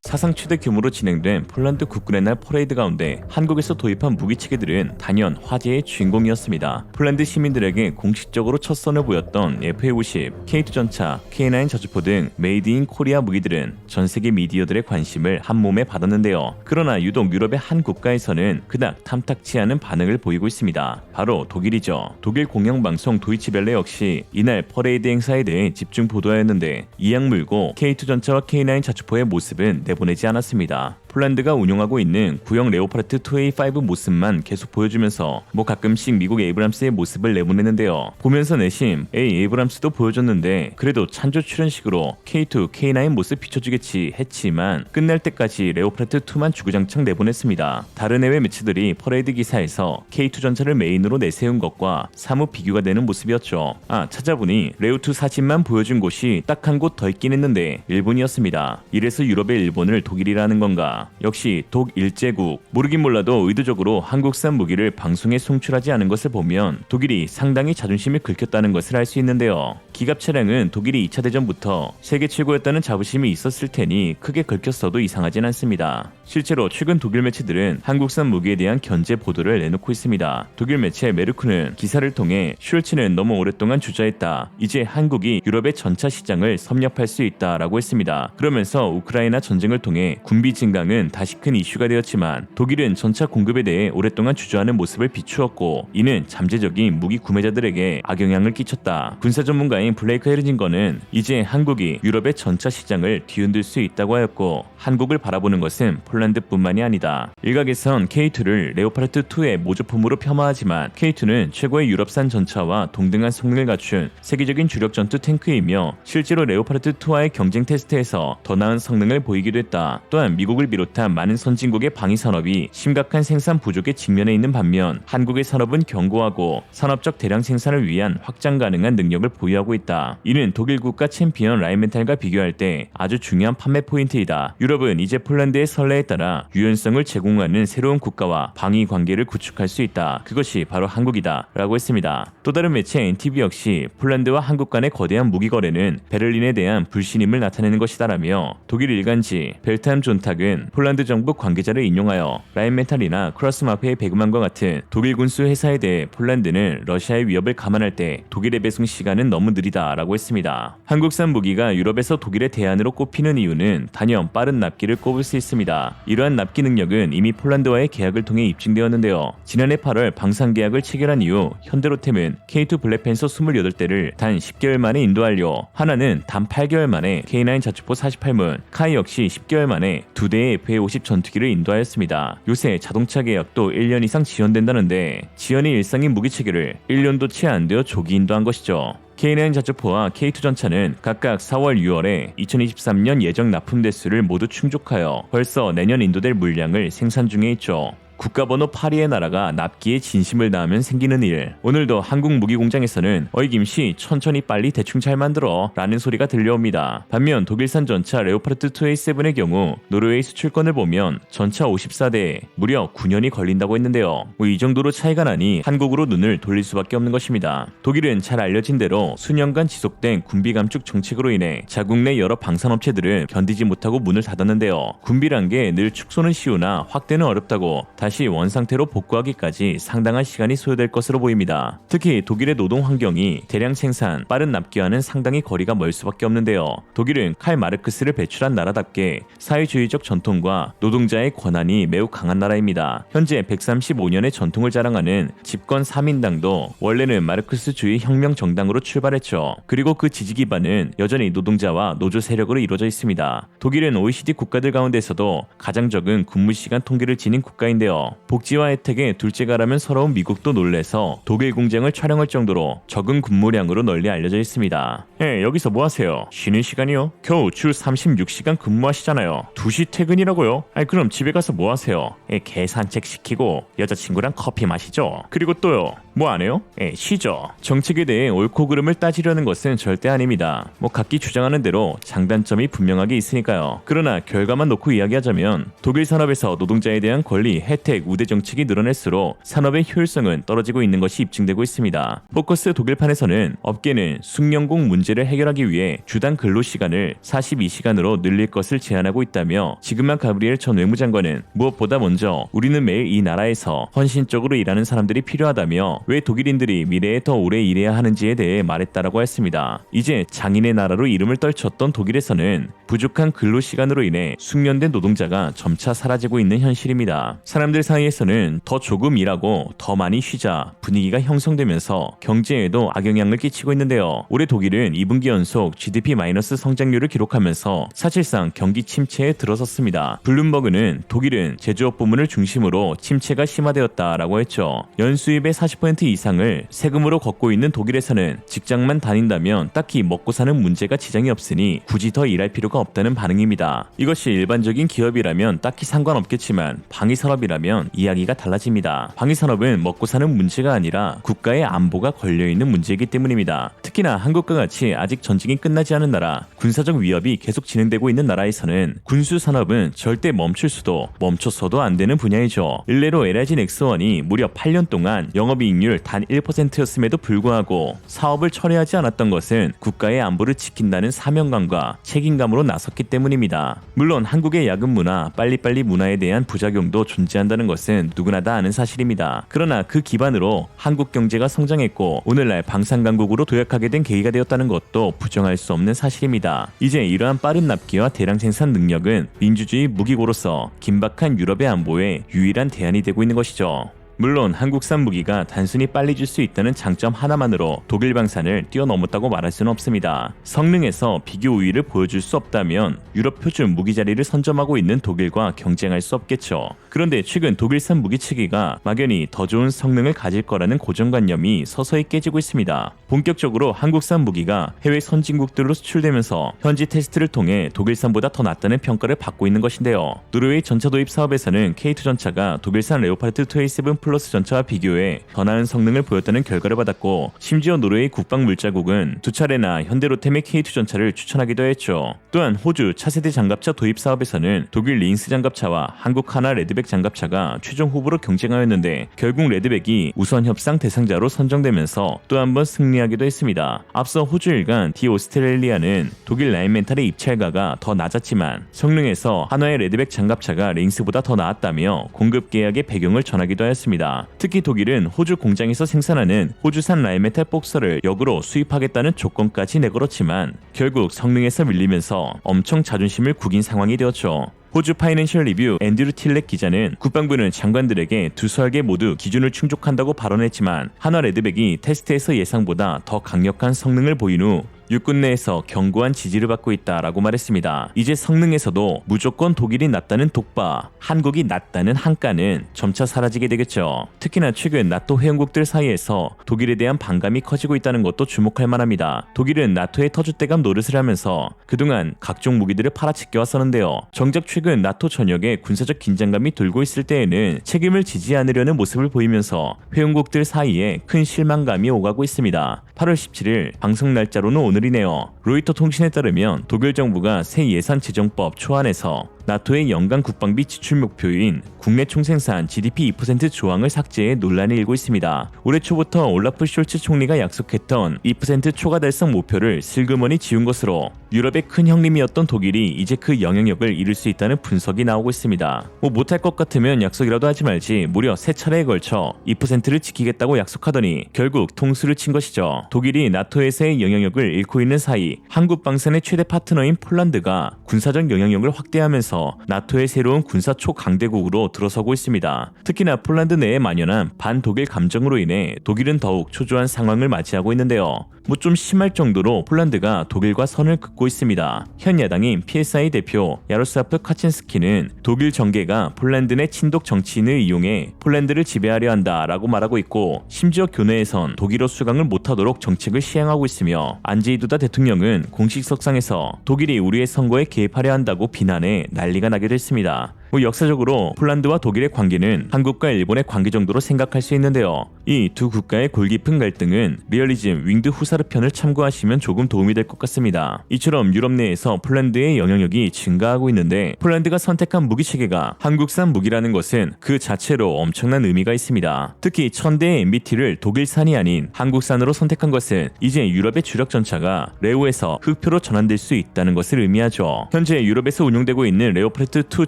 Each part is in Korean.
사상 최대 규모로 진행된 폴란드 국군의 날 퍼레이드 가운데 한국에서 도입한 무기체계들은 단연 화제의 주인공이었습니다. 폴란드 시민들에게 공식적으로 첫 선을 보였던 FA-50, K2 전차, K9 저주포 등 메이드 인 코리아 무기들은 전 세계 미디어들의 관심을 한몸에 받았는데요. 그러나 유독 유럽의 한 국가에서는 그닥 탐탁치 않은 반응을 보이고 있습니다. 바로 독일이죠. 독일 공영방송 도이치벨레 역시 이날 퍼레이드 행사에 대해 집중 보도하였는데 이악 물고 K2 전차와 K9 자주포의 모습은 내보내지 않았습니다. 폴란드가 운용하고 있는 구형 레오파르트 2A5 모습만 계속 보여주면서 가끔씩 미국 에이브람스의 모습을 내보내는데요. 보면서 내심 에이브람스도 보여줬는데 그래도 찬조 출연식으로 K2, K9 모습 비춰주겠지 했지만 끝날 때까지 레오파르트 2만 주구장창 내보냈습니다. 다른 해외 매체들이 퍼레이드 기사에서 K2 전차를 메인으로 내세운 것과 사뭇 비교가 되는 모습이었죠. 찾아보니 레오2 사진만 보여준 곳이 딱 한 곳 더 있긴 했는데 일본이었습니다. 이래서 유럽의 일본을 독일이라는 건가? 역시 독일제국. 모르긴 몰라도 의도적으로 한국산 무기를 방송에 송출하지 않은 것을 보면 독일이 상당히 자존심이 긁혔다는 것을 알 수 있는데요. 기갑 차량은 독일이 2차 대전부터 세계 최고였다는 자부심이 있었을 테니 크게 긁혔어도 이상하진 않습니다. 실제로 최근 독일 매체들은 한국산 무기에 대한 견제 보도를 내놓고 있습니다. 독일 매체 메르크는 기사를 통해 슈얼츠는 너무 오랫동안 주저했다. 이제 한국이 유럽의 전차 시장을 섭렵할 수 있다라고 했습니다. 그러면서 우크라이나 전쟁을 통해 군비 증강은 다시 큰 이슈가 되었지만 독일은 전차 공급에 대해 오랫동안 주저하는 모습을 비추었고 이는 잠재적인 무기 구매자들에게 악영향을 끼쳤다. 군사 전문가인 블레이크 헤르징거는 이제 한국이 유럽의 전차 시장을 뒤흔들 수 있다고 하였고 한국을 바라보는 것은 폴란드뿐만이 아니다. 일각에선 K2를 레오파르트 2의 모조품으로 폄하하지만 K2는 최고의 유럽산 전차와 동등한 성능을 갖춘 세계적인 주력 전투 탱크이며 실제로 레오파르트 2와의 경쟁 테스트에서 더 나은 성능을 보이기도 했다. 또한 미국을 비롯한 많은 선진국의 방위 산업이 심각한 생산 부족에 직면해 있는 반면 한국의 산업은 견고하고 산업적 대량 생산을 위한 확장 가능한 능력을 보유하고 있다. 이는 독일 국가 챔피언 라인메탈과 비교할 때 아주 중요한 판매 포인트이다. 유럽은 이제 폴란드의 선례에 따라 유연성을 제공하는 새로운 국가와 방위 관계를 구축할 수 있다. 그것이 바로 한국이다 라고 했습니다. 또 다른 매체 NTV 역시 폴란드와 한국 간의 거대한 무기 거래는 베를린에 대한 불신임을 나타내는 것이다라며 독일 일간지 벨트함 존탁은 폴란드 정부 관계자를 인용하여 라인메탈이나 크로스마페의 배그만과 같은 독일 군수 회사에 대해 폴란드는 러시아의 위협을 감안할 때 독일의 배송 시간은 너무 느리다 라고 했습니다. 한국산 무기가 유럽에서 독일의 대안으로 꼽히는 이유는 단연 빠른 납기를 꼽을 수 있습니다. 이러한 납기 능력은 이미 폴란드와의 계약을 통해 입증되었는데요. 지난해 8월 방산 계약을 체결한 이후 현대로템은 K2 블랙팬서 28대를 단 10개월 만에 인도 완료. 하나는 단 8개월 만에 K9 자주포 48문, 카이 역시 10개월 만에 2대의 FA-50 전투기를 인도하였습니다. 요새 자동차 계약도 1년 이상 지연된다는데 지연이 일상인 무기 체계를 1년도 채 안 되어 조기 인도한 것이죠. K9 자주포와 K2 전차는 각각 4월, 6월에 2023년 예정 납품 대수를 모두 충족하여 벌써 내년 인도될 물량을 생산 중에 있죠. 국가번호 8위의 나라가 납기에 진심을 다하면 생기는 일. 오늘도 한국 무기공장에서는 어이 김씨 천천히 빨리 대충 잘 만들어 라는 소리가 들려옵니다. 반면 독일산 전차 레오파르트 2A7의 경우 노르웨이 수출권을 보면 전차 54대에 무려 9년이 걸린다고 했는데요. 이 정도로 차이가 나니 한국으로 눈을 돌릴 수밖에 없는 것입니다. 독일은 잘 알려진 대로 수년간 지속된 군비 감축 정책으로 인해 자국 내 여러 방산업체들은 견디지 못하고 문을 닫았는데요. 군비란 게 늘 축소는 쉬우나 확대는 어렵다고 다시 원상태로 복구하기까지 상당한 시간이 소요될 것으로 보입니다. 특히 독일의 노동 환경이 대량 생산, 빠른 납기와는 상당히 거리가 멀 수밖에 없는데요. 독일은 칼 마르크스를 배출한 나라답게 사회주의적 전통과 노동자의 권한이 매우 강한 나라입니다. 현재 135년의 전통을 자랑하는 집권 3인당도 원래는 마르크스주의 혁명 정당으로 출발했죠. 그리고 그 지지 기반은 여전히 노동자와 노조 세력으로 이루어져 있습니다. 독일은 OECD 국가들 가운데서도 가장 적은 근무 시간 통계를 지닌 국가인데요. 복지와 혜택에 둘째가라면 서러운 미국도 놀래서 독일 공장을 촬영할 정도로 적은 근무량으로 널리 알려져 있습니다. 여기서 뭐 하세요? 쉬는 시간이요? 겨우 주 36시간 근무하시잖아요. 2시 퇴근이라고요? 그럼 집에 가서 뭐 하세요? 개 산책 시키고 여자친구랑 커피 마시죠. 그리고 또요. 뭐 안 해요? 쉬죠. 정책에 대해 옳고 그름을 따지려는 것은 절대 아닙니다. 각기 주장하는 대로 장단점이 분명하게 있으니까요. 그러나 결과만 놓고 이야기하자면 독일 산업에서 노동자에 대한 권리, 혜택, 우대 정책이 늘어날수록 산업의 효율성은 떨어지고 있는 것이 입증되고 있습니다. 포커스 독일판에서는 업계는 숙련공 문제를 해결하기 위해 주당 근로시간을 42시간으로 늘릴 것을 제안하고 있다며 지그마 가브리엘 전 외무장관은 무엇보다 먼저 우리는 매일 이 나라에서 헌신적으로 일하는 사람들이 필요하다며 왜 독일인들이 미래에 더 오래 일해야 하는지에 대해 말했다라고 했습니다. 이제 장인의 나라로 이름을 떨쳤던 독일에서는 부족한 근로시간으로 인해 숙련된 노동자가 점차 사라지고 있는 현실입니다. 사람들 사이에서는 더 조금 일하고 더 많이 쉬자 분위기가 형성되면서 경제에도 악영향을 끼치고 있는데요. 올해 독일은 2분기 연속 GDP 마이너스 성장률을 기록하면서 사실상 경기 침체에 들어섰습니다. 블룸버그는 독일은 제조업 부문을 중심으로 침체가 심화되었다라고 했죠. 연수입의 40% 이상을 세금으로 걷고 있는 독일에서는 직장만 다닌다면 딱히 먹고 사는 문제가 지장이 없으니 굳이 더 일할 필요가 없다는 반응입니다. 이것이 일반적인 기업이라면 딱히 상관없겠지만 방위산업이라면 이야기가 달라집니다. 방위산업은 먹고 사는 문제가 아니라 국가의 안보가 걸려있는 문제이기 때문입니다. 특히나 한국과 같이 아직 전쟁이 끝나지 않은 나라, 군사적 위협이 계속 진행되고 있는 나라에서는 군수산업은 절대 멈출 수도 멈췄어도 안 되는 분야이죠. 일례로 LIG 넥스원이 무려 8년 동안 영업이익률 단 1%였음에도 불구하고 사업을 철회하지 않았던 것은 국가의 안보를 지킨다는 사명감과 책임감으로 나섰기 때문입니다. 물론 한국의 야근 문화, 빨리빨리 문화에 대한 부작용도 존재한다는 것은 누구나 다 아는 사실입니다. 그러나 그 기반으로 한국 경제가 성장했고 오늘날 방산강국으로 도약하게 된 계기가 되었다는 것도 부정할 수 없는 사실입니다. 이제 이러한 빠른 납기와 대량 생산 능력은 민주주의 무기고로서 긴박한 유럽의 안보에 유일한 대안이 되고 있는 것이죠. 물론 한국산 무기가 단순히 빨리 줄 수 있다는 장점 하나만으로 독일 방산을 뛰어넘었다고 말할 수는 없습니다. 성능에서 비교 우위를 보여줄 수 없다면 유럽 표준 무기 자리를 선점하고 있는 독일과 경쟁할 수 없겠죠. 그런데 최근 독일산 무기 체계가 막연히 더 좋은 성능을 가질 거라는 고정관념이 서서히 깨지고 있습니다. 본격적으로 한국산 무기가 해외 선진국들로 수출되면서 현지 테스트를 통해 독일산보다 더 낫다는 평가를 받고 있는 것인데요. 노르웨이 전차 도입 사업에서는 K2 전차가 독일산 레오파르트 27 플러스 전차와 비교해 더 나은 성능을 보였다는 결과를 받았고 심지어 노르웨이 국방물자국은 두 차례나 현대로템의 K2 전차를 추천하기도 했죠. 또한 호주 차세대 장갑차 도입 사업에서는 독일 린스 장갑차와 한국 하나 레드백 장갑차가 최종 후보로 경쟁하였는데 결국 레드백이 우선 협상 대상자로 선정되면서 또 한 번 승리하기도 했습니다. 앞서 호주 일간 디 오스트레일리아는 독일 라인멘탈의 입찰가가 더 낮았지만 성능에서 한화의 레드백 장갑차가 린스보다 더 나았다며 공급 계약의 배경을 전하기도 하였습니다. 특히 독일은 호주 공장에서 생산하는 호주산 라인메탈 복서를 역으로 수입하겠다는 조건까지 내걸었지만 결국 성능에서 밀리면서 엄청 자존심을 구긴 상황이 되었죠. 호주 파이낸셜 리뷰 앤드류 틸렉 기자는 국방부는 장관들에게 두 설계 모두 기준을 충족한다고 발언했지만 한화 레드백이 테스트에서 예상보다 더 강력한 성능을 보인 후 육군 내에서 견고한 지지를 받고 있다라고 말했습니다. 이제 성능에서도 무조건 독일이 낫다는 독바, 한국이 낫다는 한가는 점차 사라지게 되겠죠. 특히나 최근 나토 회원국들 사이에서 독일에 대한 반감이 커지고 있다는 것도 주목할 만합니다. 독일은 나토의 터줏대감 노릇을 하면서 그동안 각종 무기들을 팔아치껴왔었는데요. 정작 최근 나토 전역에 군사적 긴장감이 돌고 있을 때에는 책임을 지지 않으려는 모습을 보이면서 회원국들 사이에 큰 실망감이 오가고 있습니다. 8월 17일 방송 날짜로는 오늘이네요. 로이터 통신에 따르면 독일 정부가 새 예산 재정법 초안에서 나토의 연간 국방비 지출 목표인 국내 총생산 GDP 2% 조항을 삭제해 논란이 일고 있습니다. 올해 초부터 올라프 숄츠 총리가 약속했던 2% 초과 달성 목표를 슬그머니 지운 것으로 유럽의 큰 형님이었던 독일이 이제 그 영향력을 잃을 수 있다는 분석이 나오고 있습니다. 못할 것 같으면 약속이라도 하지 말지 무려 3차례에 걸쳐 2%를 지키겠다고 약속하더니 결국 통수를 친 것이죠. 독일이 나토에서의 영향력을 잃고 있는 사이 한국 방산의 최대 파트너인 폴란드가 군사적 영향력을 확대하면서 나토의 새로운 군사 초강대국으로 들어서고 있습니다. 특히나 폴란드 내에 만연한 반독일 감정으로 인해 독일은 더욱 초조한 상황을 맞이하고 있는데요. 좀 심할 정도로 폴란드가 독일과 선을 긋고 있습니다. 현 야당인 PSI 대표 야로슬라프 카친스키는 독일 정계가 폴란드 내 친독 정치인을 이용해 폴란드를 지배하려 한다라고 말하고 있고 심지어 교내에선 독일어 수강을 못하도록 정책을 시행하고 있으며 안제이 두다 대통령은 공식 석상에서 독일이 우리의 선거에 개입하려 한다고 비난해 난리가 나게 됐습니다. 역사적으로 폴란드와 독일의 관계는 한국과 일본의 관계 정도로 생각할 수 있는데요. 이 두 국가의 골깊은 갈등은 리얼리즘 윙드 후사르 편을 참고하시면 조금 도움이 될 것 같습니다. 이처럼 유럽 내에서 폴란드의 영향력이 증가하고 있는데 폴란드가 선택한 무기 체계가 한국산 무기라는 것은 그 자체로 엄청난 의미가 있습니다. 특히 1000대의 MBT를 독일산이 아닌 한국산으로 선택한 것은 이제 유럽의 주력 전차가 레오에서 흑표로 전환될 수 있다는 것을 의미하죠. 현재 유럽에서 운용되고 있는 레오파르트2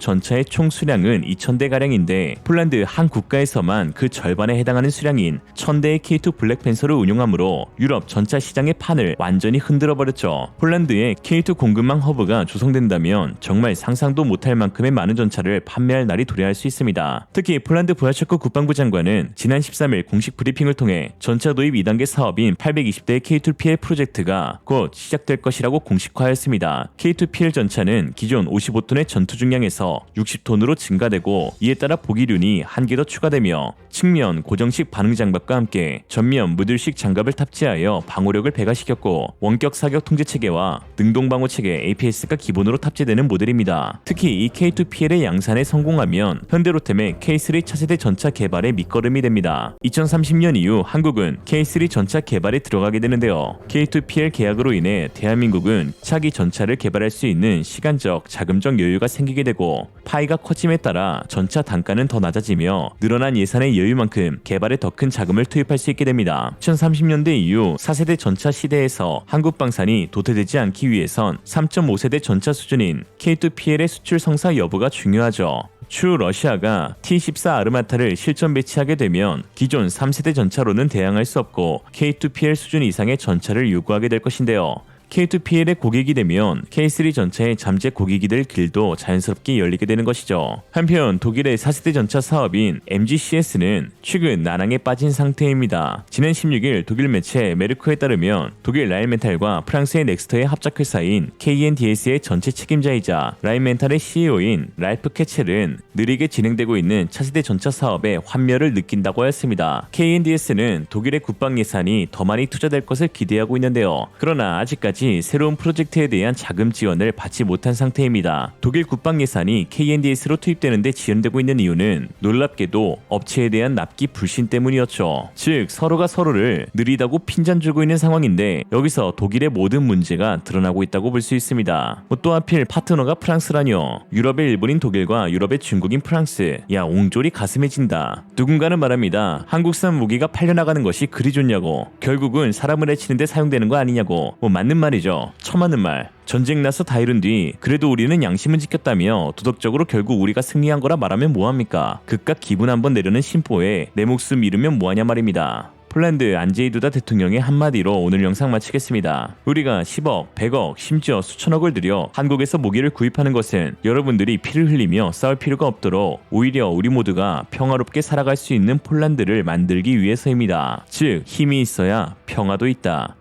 전차의 총 수량은 2000대가량인데 폴란드 한 국가에서만 그 절반에 해당하는 수량인 1000대의 K2 블랙팬서를 운용하므로 유럽 전차 시장의 판을 완전히 흔들어버렸죠. 폴란드의 K2 공급망 허브가 조성된다면 정말 상상도 못할 만큼의 많은 전차를 판매할 날이 도래할 수 있습니다. 특히 폴란드 부하체코 국방부 장관은 지난 13일 공식 브리핑을 통해 전차 도입 2단계 사업인 820대의 K2PL 프로젝트가 곧 시작될 것이라고 공식화하였습니다. K2PL 전차는 기존 55톤의 전투 중량에서 60톤으로 증가되고 이에 따라 보기륜이 한 개 더 추가되며 측면 고정식 반응 장갑과 함께 전면 무들식 장갑을 탑재하여 방호력을 배가시켰고 원격 사격 통제 체계와 능동 방호 체계 APS가 기본으로 탑재되는 모델입니다. 특히 이 K2PL의 양산에 성공하면 현대로템의 K3 차세대 전차 개발의 밑거름이 됩니다. 2030년 이후 한국은 K3 전차 개발에 들어가게 되는데요. K2PL 계약으로 인해 대한민국은 차기 전차를 개발할 수 있는 시간적, 자금적 여유가 생기게 되고 파이가 커짐에 따라 전차 단가는 더 낮아지며 늘어난 예산의 여유만큼 개발에 더 큰 자금을 투입할 수 있게 됩니다. 2030년대 이후 4세대 전차 시대에서 한국 방산이 도태되지 않기 위해선 3.5세대 전차 수준인 K2PL의 수출 성사 여부가 중요하죠. 추후 러시아가 T-14 아르마타를 실전 배치하게 되면 기존 3세대 전차로는 대항할 수 없고 K2PL 수준 이상의 전차를 요구하게 될 것인데요. K2PL의 고객이 되면 K3 전차의 잠재 고객이 될 길도 자연스럽게 열리게 되는 것이죠. 한편 독일의 4세대 전차 사업인 MGCS는 최근 난항에 빠진 상태입니다. 지난 16일 독일 매체 메르크에 따르면 독일 라인멘탈과 프랑스의 넥스터의 합작회사인 KNDS의 전체 책임자이자 라인멘탈의 CEO인 랄프 케첼은 느리게 진행되고 있는 차세대 전차 사업에 환멸을 느낀다고 하였습니다. KNDS는 독일의 국방 예산이 더 많이 투자될 것을 기대하고 있는데요. 그러나 아직까지 새로운 프로젝트에 대한 자금 지원을 받지 못한 상태입니다. 독일 국방 예산이 KNDS로 투입되는데 지연되고 있는 이유는 놀랍게도 업체에 대한 납기 불신 때문이었죠. 즉 서로가 서로를 느리다고 핀잔 주고 있는 상황인데 여기서 독일의 모든 문제가 드러나고 있다고 볼 수 있습니다. 또 하필 파트너가 프랑스라뇨. 유럽의 일본인 독일과 유럽의 중국인 프랑스. 야 옹졸이 가슴에 진다. 누군가는 말합니다. 한국산 무기가 팔려나가는 것이 그리 좋냐고. 결국은 사람을 해치는데 사용되는 거 아니냐고. 맞는 말이죠. 처맞는 말. 전쟁 나서 다 이룬 뒤 그래도 우리는 양심은 지켰다며 도덕적으로 결국 우리가 승리한 거라 말하면 뭐합니까? 그깟 기분 한번 내려는 심보에 내 목숨 잃으면 뭐하냐 말입니다. 폴란드 안제이 두다 대통령의 한마디로 오늘 영상 마치겠습니다. 우리가 10억, 100억, 심지어 수천억을 들여 한국에서 무기를 구입하는 것은 여러분들이 피를 흘리며 싸울 필요가 없도록 오히려 우리 모두가 평화롭게 살아갈 수 있는 폴란드를 만들기 위해서입니다. 즉 힘이 있어야 평화도 있다.